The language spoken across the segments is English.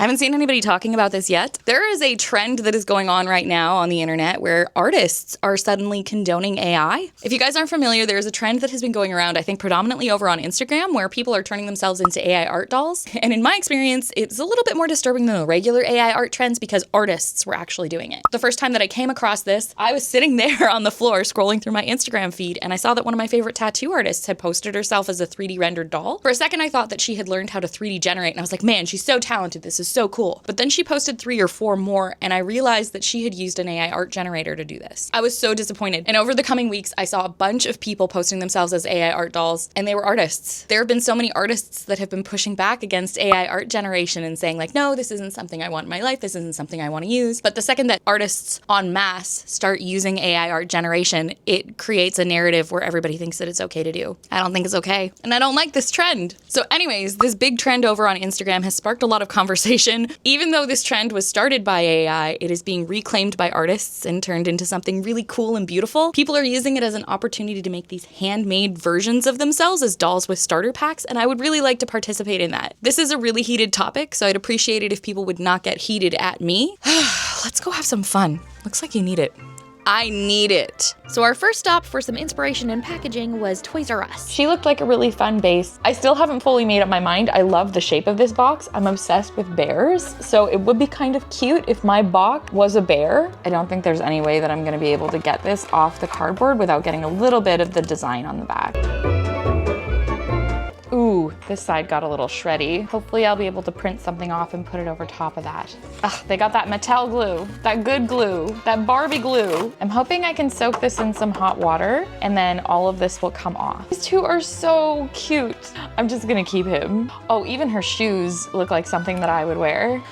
I haven't seen anybody talking about this yet. There is a trend that is going on right now on the internet where artists are suddenly condoning AI. If you guys aren't familiar, there's a trend that has been going around, I think predominantly over on Instagram, where people are turning themselves into AI art dolls. And in my experience, it's a little bit more disturbing than the regular AI art trends because artists were actually doing it. The first time that I came across this, I was sitting there on the floor scrolling through my Instagram feed, and I saw that one of my favorite tattoo artists had posted herself as a 3D rendered doll. For a second, I thought that she had learned how to 3D generate, and I was like, man, she's so talented. This is so cool. But then she posted 3 or 4 more, and I realized that she had used an AI art generator to do this. I was so disappointed. And over the coming weeks, I saw a bunch of people posting themselves as AI art dolls, and they were artists. There have been so many artists that have been pushing back against AI art generation and saying like, no, this isn't something I want in my life. This isn't something I want to use. But the second that artists en masse start using AI art generation, it creates a narrative where everybody thinks that it's okay to do. I don't think it's okay. And I don't like this trend. So anyways, this big trend over on Instagram has sparked a lot of conversation. Even though this trend was started by AI, it is being reclaimed by artists and turned into something really cool and beautiful. People are using it as an opportunity to make these handmade versions of themselves as dolls with starter packs, and I would really like to participate in that. This is a really heated topic, so I'd appreciate it if people would not get heated at me. Let's go have some fun. Looks like you need it. I need it. So our first stop for some inspiration and packaging was Toys R Us. She looked like a really fun base. I still haven't fully made up my mind. I love the shape of this box. I'm obsessed with bears, so it would be kind of cute if my box was a bear. I don't think there's any way that I'm gonna be able to get this off the cardboard without getting a little bit of the design on the back. Ooh, this side got a little shreddy. Hopefully I'll be able to print something off and put it over top of that. Ugh, they got that Mattel glue, that good glue, that Barbie glue. I'm hoping I can soak this in some hot water and then all of this will come off. These two are so cute. I'm just gonna keep him. Oh, even her shoes look like something that I would wear.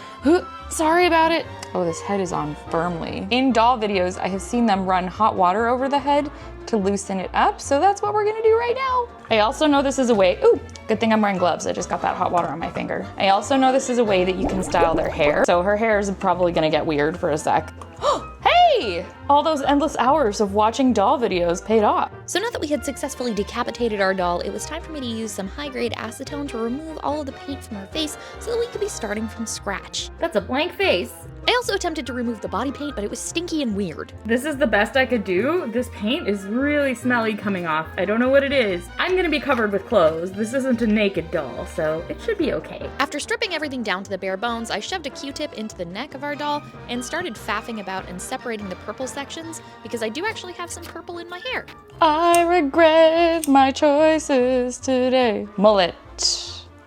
Sorry about it. Oh, this head is on firmly. In doll videos, I have seen them run hot water over the head to loosen it up, so that's what we're gonna do right now. I also know this is a way, ooh, good thing I'm wearing gloves. I just got that hot water on my finger. I also know this is a way that you can style their hair. So her hair is probably gonna get weird for a sec. Hey! All those endless hours of watching doll videos paid off. So now that we had successfully decapitated our doll, it was time for me to use some high-grade acetone to remove all of the paint from her face so that we could be starting from scratch. That's a blank face. I also attempted to remove the body paint, but it was stinky and weird. This is the best I could do. This paint is really smelly coming off. I don't know what it is. I'm gonna be covered with clothes. This isn't a naked doll, so it should be okay. After stripping everything down to the bare bones, I shoved a Q-tip into the neck of our doll and started faffing about and separating the purple sections because I do actually have some purple in my hair. I regret my choices today. Mullet.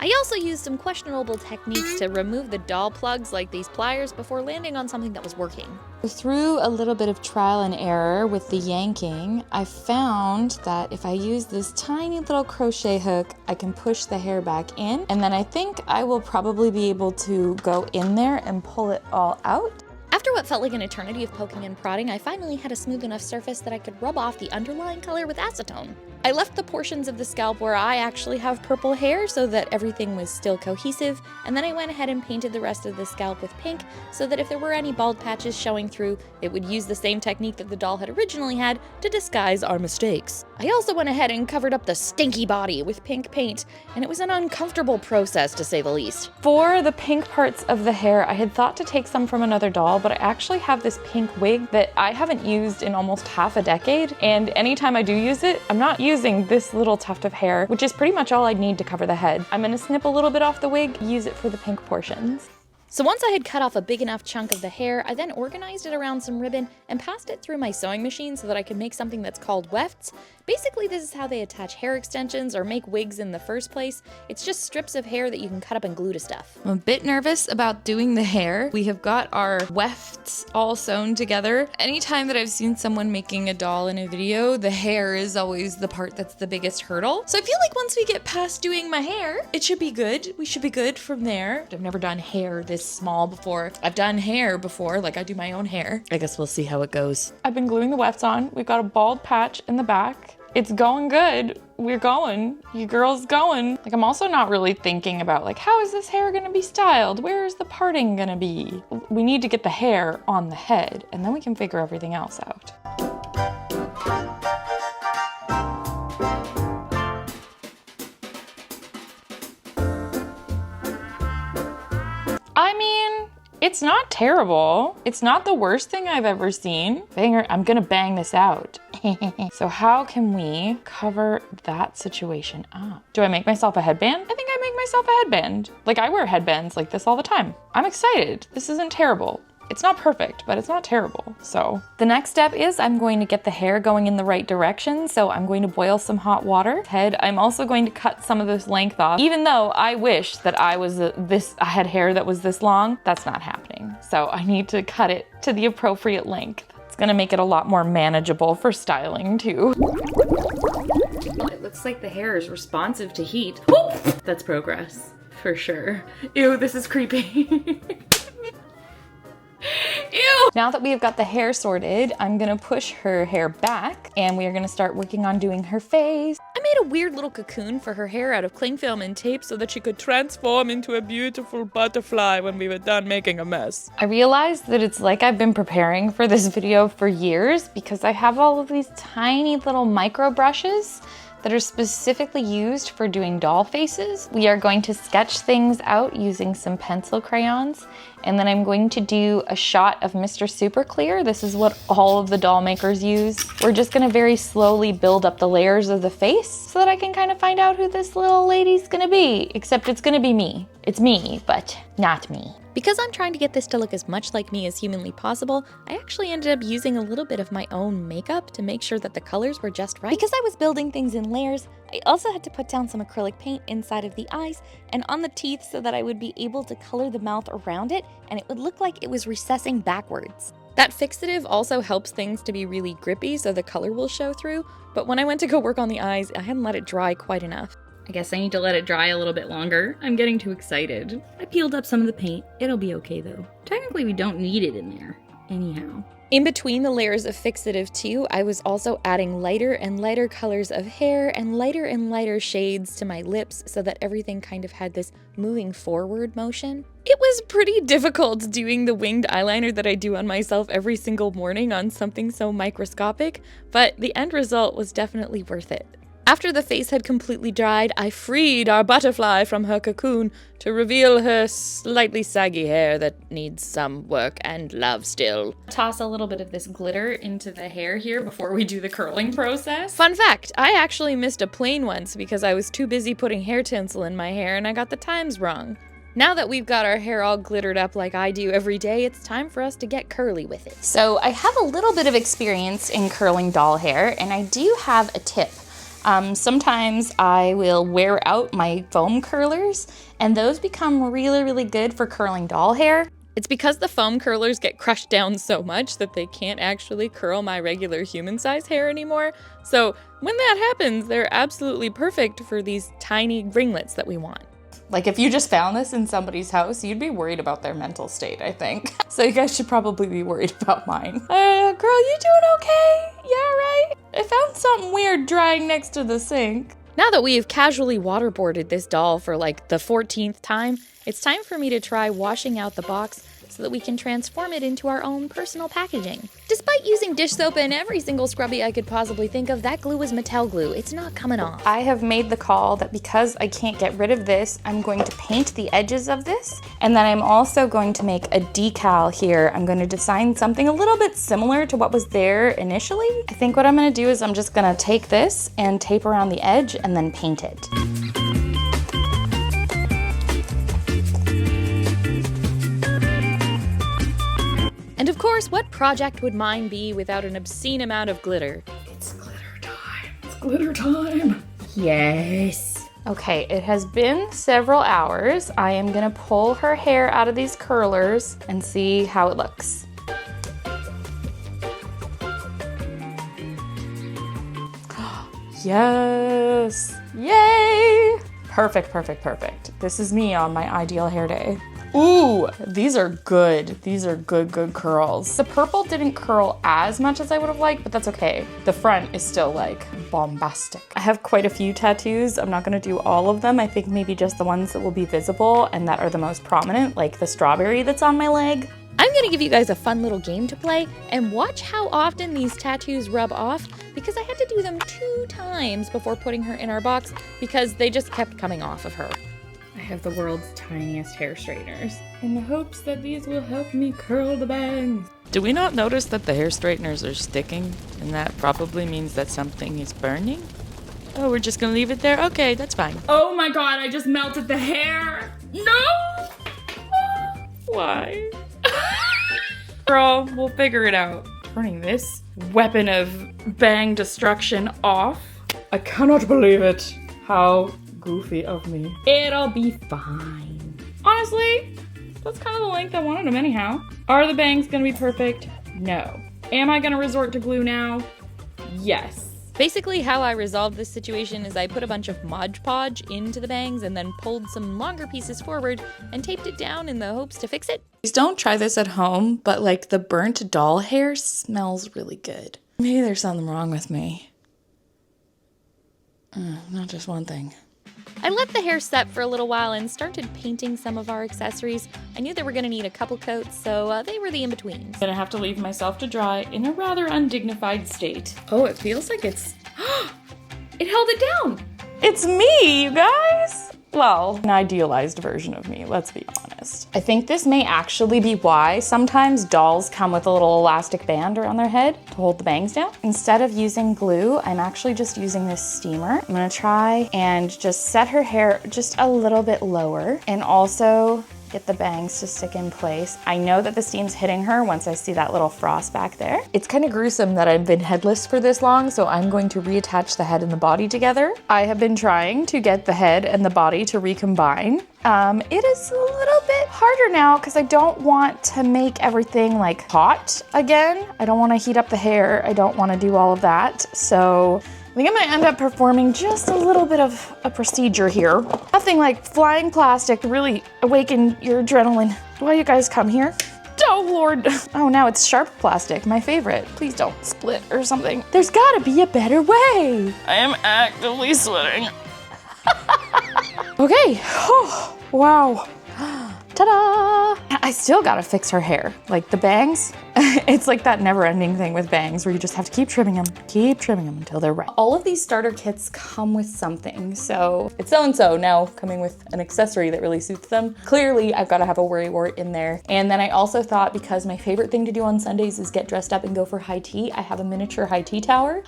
I also used some questionable techniques to remove the doll plugs like these pliers before landing on something that was working. Through a little bit of trial and error with the yanking, I found that if I use this tiny little crochet hook, I can push the hair back in, and then I think I will probably be able to go in there and pull it all out. After what felt like an eternity of poking and prodding, I finally had a smooth enough surface that I could rub off the underlying color with acetone. I left the portions of the scalp where I actually have purple hair so that everything was still cohesive, and then I went ahead and painted the rest of the scalp with pink so that if there were any bald patches showing through, it would use the same technique that the doll had originally had to disguise our mistakes. I also went ahead and covered up the stinky body with pink paint, and it was an uncomfortable process to say the least. For the pink parts of the hair, I had thought to take some from another doll, but I actually have this pink wig that I haven't used in almost half a decade, and anytime I do use it, I'm not using this little tuft of hair, which is pretty much all I'd need to cover the head. I'm gonna snip a little bit off the wig, use it for the pink portions. So once I had cut off a big enough chunk of the hair, I then organized it around some ribbon and passed it through my sewing machine so that I could make something that's called wefts. Basically, this is how they attach hair extensions or make wigs in the first place. It's just strips of hair that you can cut up and glue to stuff. I'm a bit nervous about doing the hair. We have got our wefts all sewn together. Anytime that I've seen someone making a doll in a video, the hair is always the part that's the biggest hurdle. So I feel like once we get past doing my hair, it should be good. We should be good from there. I've never done hair this small before. I've done hair before, like I do my own hair. I guess we'll see how it goes. I've been gluing the wefts on. We've got a bald patch in the back. It's going good. We're going. You girl's going. Like, I'm also not really thinking about like, how is this hair gonna be styled? Where is the parting gonna be? We need to get the hair on the head and then we can figure everything else out. I mean, It's not terrible. It's not the worst thing I've ever seen. Banger, I'm gonna bang this out. So how can we cover that situation up? Do I make myself a headband? I think I make myself a headband. Like, I wear headbands like this all the time. I'm excited. This isn't terrible. It's not perfect, but it's not terrible. So the next step is I'm going to get the hair going in the right direction. So I'm going to boil some hot water. I'm also going to cut some of this length off. Even though I wish that I had hair that was this long, that's not happening. So I need to cut it to the appropriate length. It's gonna make it a lot more manageable for styling too. It looks like the hair is responsive to heat. Oh, that's progress, for sure. Ew, this is creepy. Ew! Now that we've got the hair sorted, I'm gonna push her hair back and we are gonna start working on doing her face. I made a weird little cocoon for her hair out of cling film and tape so that she could transform into a beautiful butterfly when we were done making a mess. I realized that it's like I've been preparing for this video for years because I have all of these tiny little micro brushes that are specifically used for doing doll faces. We are going to sketch things out using some pencil crayons, and then I'm going to do a shot of Mr. Super Clear. This is what all of the doll makers use. We're just gonna very slowly build up the layers of the face so that I can kind of find out who this little lady's gonna be, except it's gonna be me. It's me, but not me. Because I'm trying to get this to look as much like me as humanly possible, I actually ended up using a little bit of my own makeup to make sure that the colors were just right. Because I was building things in layers, I also had to put down some acrylic paint inside of the eyes and on the teeth so that I would be able to color the mouth around it and it would look like it was recessing backwards. That fixative also helps things to be really grippy so the color will show through, but when I went to go work on the eyes, I hadn't let it dry quite enough. I guess I need to let it dry a little bit longer. I'm getting too excited. I peeled up some of the paint. It'll be okay though. Technically, we don't need it in there. Anyhow. In between the layers of fixative too, I was also adding lighter and lighter colors of hair and lighter shades to my lips so that everything kind of had this moving forward motion. It was pretty difficult doing the winged eyeliner that I do on myself every single morning on something so microscopic, but the end result was definitely worth it. After the face had completely dried, I freed our butterfly from her cocoon to reveal her slightly saggy hair that needs some work and love still. Toss a little bit of this glitter into the hair here before we do the curling process. Fun fact, I actually missed a plane once because I was too busy putting hair tinsel in my hair and I got the times wrong. Now that we've got our hair all glittered up like I do every day, it's time for us to get curly with it. So I have a little bit of experience in curling doll hair, and I do have a tip. Sometimes I will wear out my foam curlers, and those become really good for curling doll hair. It's because the foam curlers get crushed down so much that they can't actually curl my regular human-sized hair anymore. So when that happens, they're absolutely perfect for these tiny ringlets that we want. Like, if you just found this in somebody's house, you'd be worried about their mental state, I think. So you guys should probably be worried about mine. Girl, you doing okay? Yeah, right? I found something weird drying next to the sink. Now that we have casually waterboarded this doll for like the 14th time, it's time for me to try washing out the box so that we can transform it into our own personal packaging. Despite using dish soap and every single scrubby I could possibly think of, that glue was Mattel glue. It's not coming off. I have made the call that because I can't get rid of this, I'm going to paint the edges of this, and then I'm also going to make a decal here. I'm going to design something a little bit similar to what was there initially. I think what I'm going to do is I'm just going to take this and tape around the edge and then paint it. And of course, what project would mine be without an obscene amount of glitter? It's glitter time. It's glitter time. Yes. Okay, it has been several hours. I am gonna pull her hair out of these curlers and see how it looks. Yes! Yay! Perfect. This is me on my ideal hair day. Ooh, these are good. These are good curls. The purple didn't curl as much as I would have liked, but that's okay. The front is still like bombastic. I have quite a few tattoos. I'm not gonna do all of them. I think maybe just the ones that will be visible and that are the most prominent, like the strawberry that's on my leg. I'm gonna give you guys a fun little game to play and watch how often these tattoos rub off, because I had to do them 2 times before putting her in our box because they just kept coming off of her. I have the world's tiniest hair straighteners in the hopes that these will help me curl the bangs. Do we not notice that the hair straighteners are sticking? And that probably means that something is burning? Oh, we're just gonna leave it there? Okay, that's fine. Oh my god, I just melted the hair! No! Why? Girl, we'll figure it out. Turning this weapon of bang destruction off. I cannot believe it. How goofy of me. It'll be fine. Honestly, that's kind of the length I wanted them anyhow. Are the bangs gonna be perfect? No. Am I gonna resort to glue now? Yes. Basically, how I resolved this situation is I put a bunch of Mod Podge into the bangs and then pulled some longer pieces forward and taped it down in the hopes to fix it. Please don't try this at home, but like the burnt doll hair smells really good. Maybe there's something wrong with me. Not just one thing. I let the hair set for a little while and started painting some of our accessories. I knew they were going to need a couple coats, so they were the in-betweens. I'm gonna have to leave myself to dry in a rather undignified state. Oh, it feels like it's... It held it down! It's me, you guys! Well, an idealized version of me, let's be honest. I think this may actually be why sometimes dolls come with a little elastic band around their head to hold the bangs down. Instead of using glue, I'm actually just using this steamer. I'm gonna try and just set her hair just a little bit lower and also get the bangs to stick in place. I know that the steam's hitting her once I see that little frost back there. It's kind of gruesome that I've been headless for this long, so I'm going to reattach the head and the body together. I have been trying to get the head and the body to recombine. It is a little bit harder now because I don't want to make everything like hot again. I don't want to heat up the hair. I don't want to do all of that. So I think I'm gonna end up performing just a little bit of a procedure here. Nothing like flying plastic to really awaken your adrenaline. Why you guys come here? Oh Lord. Oh, now it's sharp plastic, my favorite. Please don't split or something. There's gotta be a better way. I am actively sweating. Okay, oh, wow. Ta-da! I still gotta fix her hair. Like the bangs, it's like that never-ending thing with bangs where you just have to keep trimming them until they're right. All of these starter kits come with something, so it's so-and-so now coming with an accessory that really suits them. Clearly, I've gotta have a worrywart in there. And then I also thought, because my favorite thing to do on Sundays is get dressed up and go for high tea, I have a miniature high tea tower.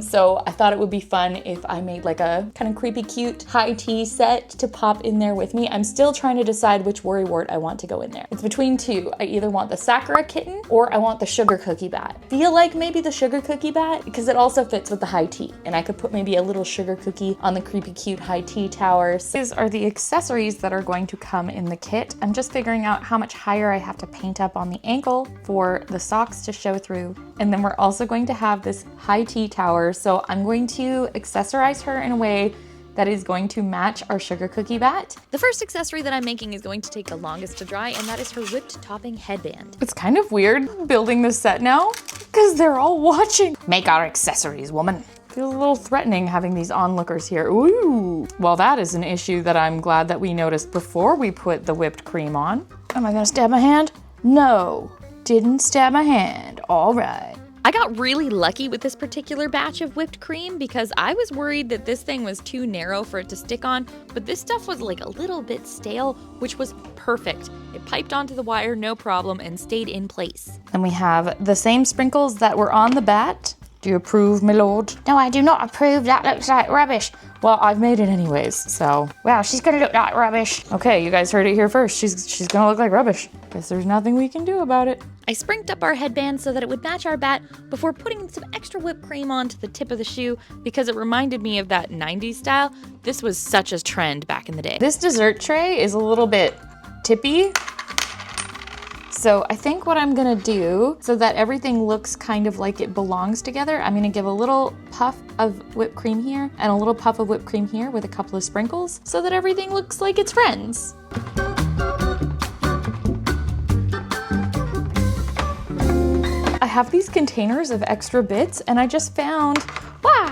So I thought it would be fun if I made like a kind of creepy cute high tea set to pop in there with me. I'm still trying to decide which worrywart I want to go in there. It's between two. I either want the Sakura kitten or I want the sugar cookie bat. Feel like maybe the sugar cookie bat because it also fits with the high tea, and I could put maybe a little sugar cookie on the creepy cute high tea tower. So these are the accessories that are going to come in the kit. I'm just figuring out how much higher I have to paint up on the ankle for the socks to show through. And then we're also going to have this high tea tower. So I'm going to accessorize her in a way that is going to match our sugar cookie bat. The first accessory that I'm making is going to take the longest to dry, and that is her whipped topping headband. It's kind of weird building this set now because they're all watching. Make our accessories, woman. Feels a little threatening having these onlookers here. Ooh. Well, that is an issue that I'm glad that we noticed before we put the whipped cream on. Am I gonna stab my hand? No, didn't stab my hand. All right. I got really lucky with this particular batch of whipped cream because I was worried that this thing was too narrow for it to stick on, but this stuff was like a little bit stale, which was perfect. It piped onto the wire, no problem, and stayed in place. And we have the same sprinkles that were on the bat. Do you approve, my lord? No, I do not approve. That looks like rubbish. Well, I've made it anyways, so. Wow, she's gonna look like rubbish. Okay, you guys heard it here first. She's gonna look like rubbish. Guess there's nothing we can do about it. I sprinked up our headband so that it would match our bat before putting some extra whipped cream onto the tip of the shoe because it reminded me of that 90s style. This was such a trend back in the day. This dessert tray is a little bit tippy. So I think what I'm gonna do, so that everything looks kind of like it belongs together, I'm gonna give a little puff of whipped cream here and a little puff of whipped cream here with a couple of sprinkles so that everything looks like it's friends. I have these containers of extra bits and I just found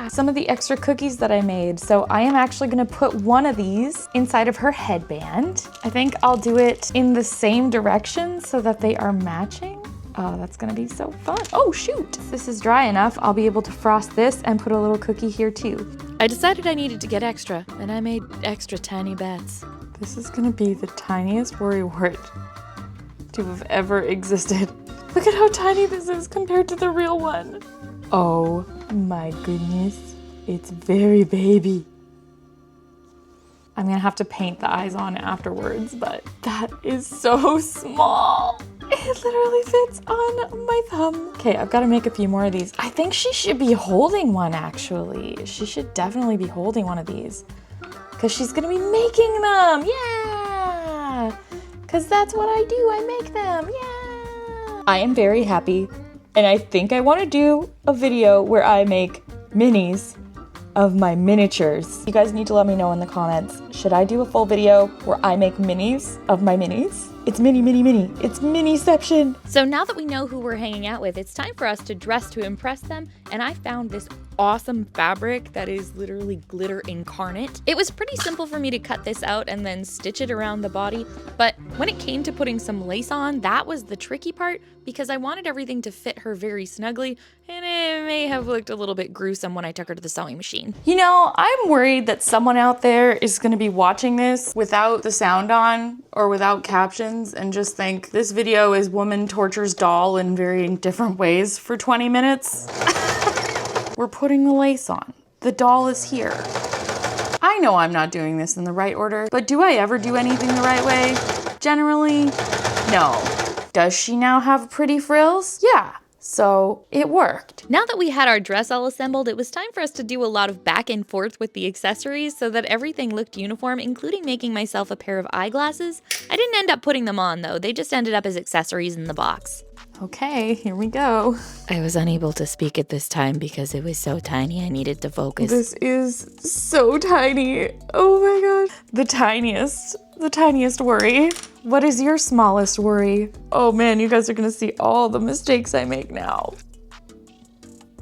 some of the extra cookies that I made. So I am actually gonna put one of these inside of her headband. I think I'll do it in the same direction so that they are matching. Oh, that's gonna be so fun. Oh shoot, if this is dry enough, I'll be able to frost this and put a little cookie here too. I decided I needed to get extra, and I made extra tiny bats. This is gonna be the tiniest worrywart to have ever existed. Look at how tiny this is compared to the real one. Oh my goodness, it's very baby. I'm gonna have to paint the eyes on afterwards, but that is so small. It literally fits on my thumb. Okay, I've gotta make a few more of these. I think she should be holding one actually. She should definitely be holding one of these because she's gonna be making them, yeah. Because that's what I do, I make them, yeah. I am very happy and I think I wanna do a video where I make minis of my miniatures. You guys need to let me know in the comments. Should I do a full video where I make minis of my minis? It's mini. It's miniception. So now that we know who we're hanging out with, it's time for us to dress to impress them. And I found this awesome fabric that is literally glitter incarnate. It was pretty simple for me to cut this out and then stitch it around the body. But when it came to putting some lace on, that was the tricky part because I wanted everything to fit her very snugly. And it may have looked a little bit gruesome when I took her to the sewing machine. You know, I'm worried that someone out there is gonna be watching this without the sound on or without captions and just think this video is woman tortures doll in very different ways for 20 minutes. We're putting the lace on. The doll is here. I know I'm not doing this in the right order, but do I ever do anything the right way? Generally, no. Does she now have pretty frills? Yeah. So it worked. Now that we had our dress all assembled, it was time for us to do a lot of back and forth with the accessories so that everything looked uniform, including making myself a pair of eyeglasses. I didn't end up putting them on though, they just ended up as accessories in the box. Okay, here we go. I was unable to speak at this time because it was so tiny I needed to focus. This is so tiny. Oh my god. The tiniest worry. What is your smallest worry? Oh man, you guys are gonna see all the mistakes I make now.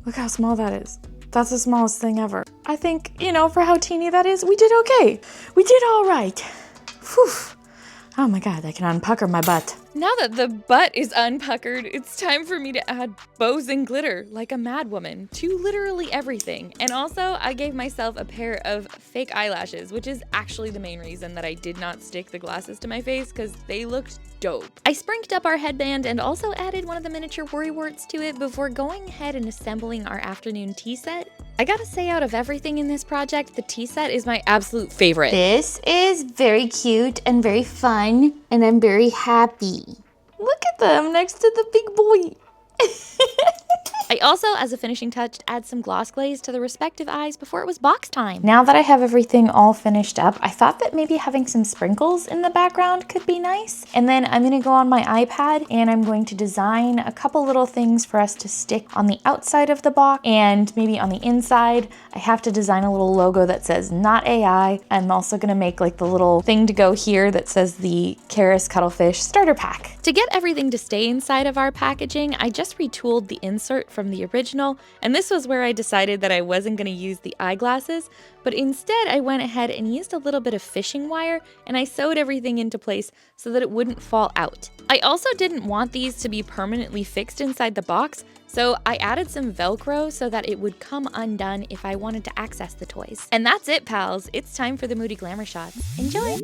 Look how small that is. That's the smallest thing ever. I think, you know, for how teeny that is, we did okay. We did all right. Whew. Oh my god, I can unpucker my butt. Now that the butt is unpuckered, it's time for me to add bows and glitter like a madwoman to literally everything. And also, I gave myself a pair of fake eyelashes, which is actually the main reason that I did not stick the glasses to my face because they looked dope. I sprinked up our headband and also added one of the miniature worrywarts to it before going ahead and assembling our afternoon tea set. I gotta say, out of everything in this project, the tea set is my absolute favorite. This is very cute and very fun, and I'm very happy. Look at them next to the big boy. I also, as a finishing touch, add some gloss glaze to the respective eyes before it was box time. Now that I have everything all finished up, I thought that maybe having some sprinkles in the background could be nice. And then I'm gonna go on my iPad and I'm going to design a couple little things for us to stick on the outside of the box and maybe on the inside. I have to design a little logo that says not AI. I'm also gonna make like the little thing to go here that says the Karis Cuttlefish starter pack. To get everything to stay inside of our packaging, I just retooled the insert from the original, and this was where I decided that I wasn't going to use the eyeglasses, but instead I went ahead and used a little bit of fishing wire and I sewed everything into place so that it wouldn't fall out. I also didn't want these to be permanently fixed inside the box, so I added some Velcro so that it would come undone if I wanted to access the toys. And that's it, pals. It's time for the Moody Glamour shots. Enjoy!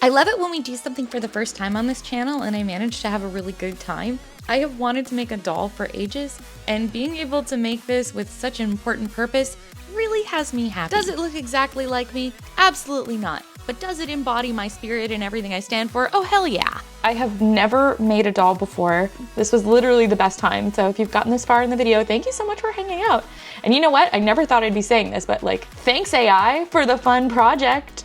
I love it when we do something for the first time on this channel and I manage to have a really good time. I have wanted to make a doll for ages, and being able to make this with such an important purpose really has me happy. Does it look exactly like me? Absolutely not. But does it embody my spirit and everything I stand for? Oh, hell yeah. I have never made a doll before. This was literally the best time. So if you've gotten this far in the video, thank you so much for hanging out. And you know what? I never thought I'd be saying this, but like, thanks AI for the fun project.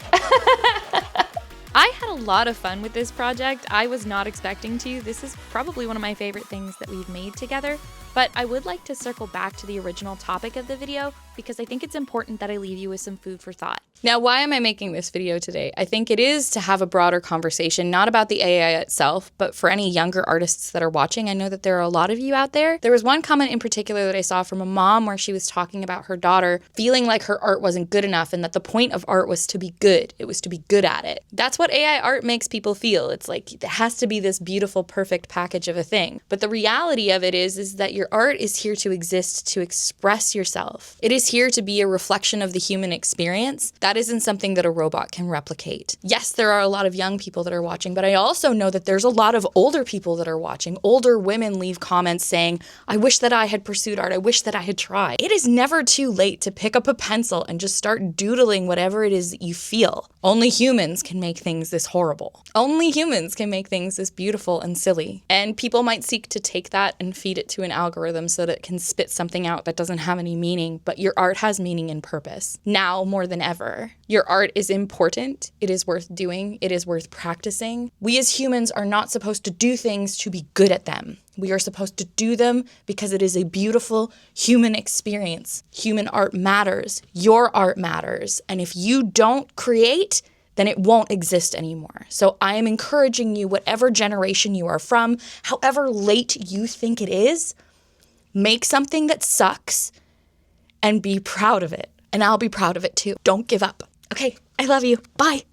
I had a lot of fun with this project. I was not expecting to. This is probably one of my favorite things that we've made together. But I would like to circle back to the original topic of the video because I think it's important that I leave you with some food for thought. Now, why am I making this video today? I think it is to have a broader conversation, not about the AI itself, but for any younger artists that are watching. I know that there are a lot of you out there. There was one comment in particular that I saw from a mom where she was talking about her daughter feeling like her art wasn't good enough and that the point of art was to be good. It was to be good at it. That's what AI art makes people feel. It's like it has to be this beautiful, perfect package of a thing. But the reality of it is that your art is here to exist, to express yourself. It is here to be a reflection of the human experience. That isn't something that a robot can replicate. Yes, there are a lot of young people that are watching, but I also know that there's a lot of older people that are watching. Older women leave comments saying, I wish that I had pursued art. I wish that I had tried. It is never too late to pick up a pencil and just start doodling whatever it is that you feel. Only humans can make things this horrible. Only humans can make things this beautiful and silly. And people might seek to take that and feed it to an algorithm so that it can spit something out that doesn't have any meaning, but your art has meaning and purpose. Now more than ever. Your art is important. It is worth doing. It is worth practicing. We as humans are not supposed to do things to be good at them. We are supposed to do them because it is a beautiful human experience. Human art matters. Your art matters. And if you don't create, then it won't exist anymore. So I am encouraging you, whatever generation you are from, however late you think it is, make something that sucks and be proud of it. And I'll be proud of it too. Don't give up. Okay, I love you. Bye.